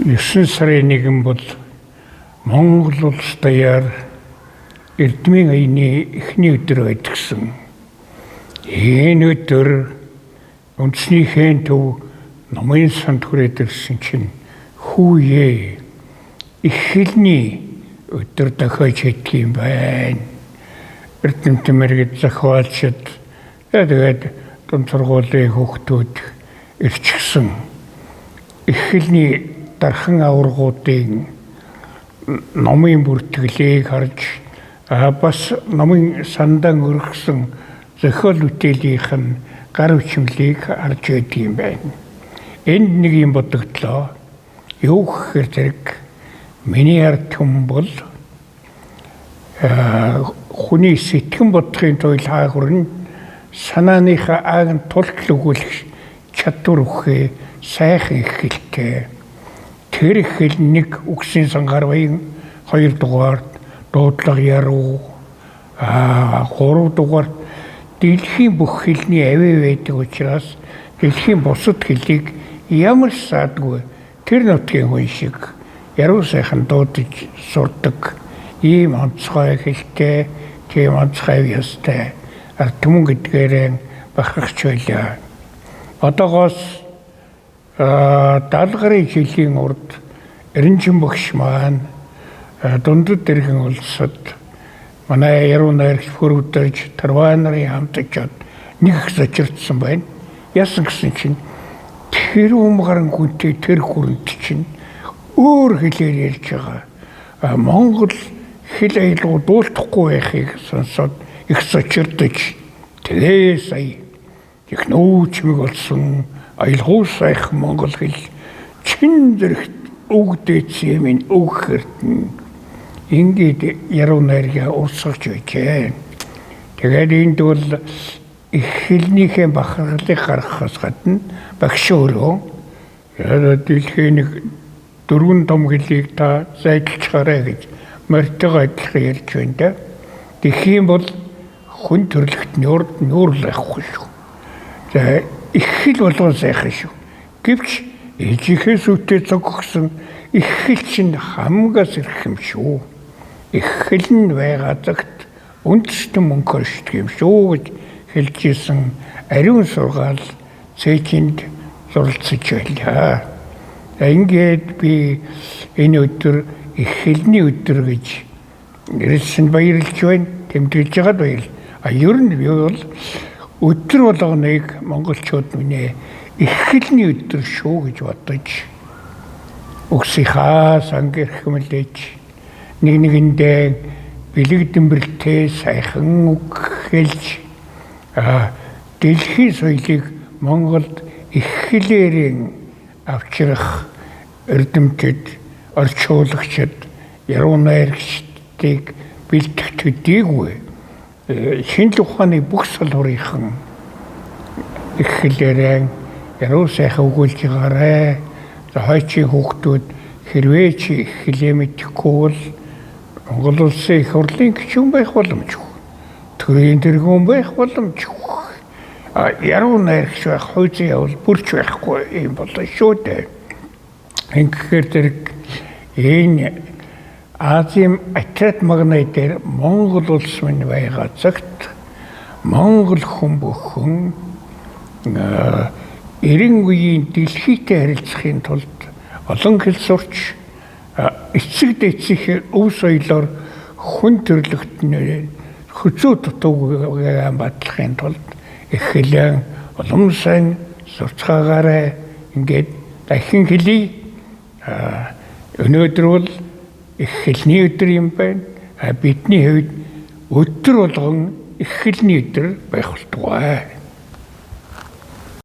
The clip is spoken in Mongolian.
9 сарын 1 бол Монгол улс даяар Эрдмийн аяны эхний өдөр байдгсан. Энэ өдөр үндэснийхэн төв номын санд хүрээд ирсэн чинь хүүе их хэлний өдөр дахиад хийдэг юм байна. Эрдэмтэн мэргэд зохиолчид тэгээд дунд сургуулийн хүүхдүүд ирчихсэн. Их хэлний дархан аваргуудын номын бүртгэлийг харж бас номын сандан өргөсөн зохиол бүтээлийнх нь гар хүчмлийг харж байдаг юм байна. Энд нэг юм бодогдлоо. Юу гэхээр зэрэг миний ард хүн бол хүний сэтгэн бодохын тулд хаагурн санааныхаа аагийн тултал өгүүлэх чадвар өгөхээ сайхан их хэлтэй. Тэр их хэл нэг үгсийн сангаар баян, 2 дугаар дуудлага яруу, 3 дугаар дэлхийн бүх хэлний авээ байдаг учраас дэлхийн бусад хэлийг ямар саадгүй тэр нутгийн хүн шиг яруу сайхан дуудаж сурдаг ийм онцгой хэлтэй, тийм онцгой ястай ард түмэн гэдгээрээ бахархч байлаа. Одоогоос 70 гаруй жилийн урд Эренчин багш маань дундад дэрхэн улсад манай яруу найрагч хөрөвдөж Тарван нарын хамтчаад нэг их зочирдсан байна. Яасан гэсэн чинь тэр умгаран гүнтэй тэр хүрэнд чинь өөр хэлээр ярьж байгаа. Монгол хэл аялал дуулахгүй байхыг сонсоод их зочирдож тэгээ сая технологичмиг болсон аялал сайхан монгол хэл чин зэрэгт өгдөөц юм өгөхөртөн ингээд яруу найргаа урсгаж байжээ. Тэгээд энд бол их хэлнийхээ бахархлыг гаргахаас гадна багш өөрөө дэлхийн 4 том хэлийг та зайлшгаарай гэж мөртөг адилхан ярьж байна да. Тэгхийн бол хүн төрлөخت нуурлахгүй шүү. За их хэл болгон сайхан шүү. Гэвч ээжийнхээс үтээ зогссон их хэл чинь хамгаас ирэх юм шүү. Их хэл нь байгаа цагт үндэстэн мөнгө өршдөг юм шүү гэж хэлжсэн ариун сургаал цээжинд зуралцж байлаа. Ингээд би энэ өдөр их хэлний өдөр гэж нэрлсэн баярлж байна. Тэмдэглэж байгаад баярлаа. Ер нь би бол өдөр болгоныг монголчууд минь их хэлний өдөр шүү гэж бодож өгсийнхаа сангэрх мэлэж нэгэндээ бэлэг дэмбэртэй сайхан үг хэлж дэлхийн соёлыг Монголд их хэлээрэн авчрах эрдэмтэд, орчуулагчид, яруу найрагчдыг бэлтгэх төдийгүй шинжлэх ухааны бүх салбарынхан их хэлээрэн яруу сайхан өгүүлж байгаарэ. Хойчийн хүүхдүүд хэрвээ чи их хэлээ мэдэхгүй бол Монгол улсын их хурлын гишүүн байх боломжгүй. Төрийн тэргүүн байх боломжгүй. Яруу найрагч байх, хойцоо явал бүрч байхгүй юм болоо шүү дээ. Ингэхээр зэрэг энэ Азийн атлет магнай дээр Монгол улс минь байгаа цагт Монгол хүн бүхэн 90 үеийн дэлхийтэй харилцахын тулд олон хэл сурч эцэг дэцийн өв соёлоор хүн төрлөخت хөзөө дутуугаа батлахын тулд их хэлэн улам сайн сурцгаагаарай. Ингээд дахин хэлий. Өнөөдөр бол их хэлний өдөр юм байна. Бидний хувьд өдөр болгон их хэлний өдөр байх болтугай.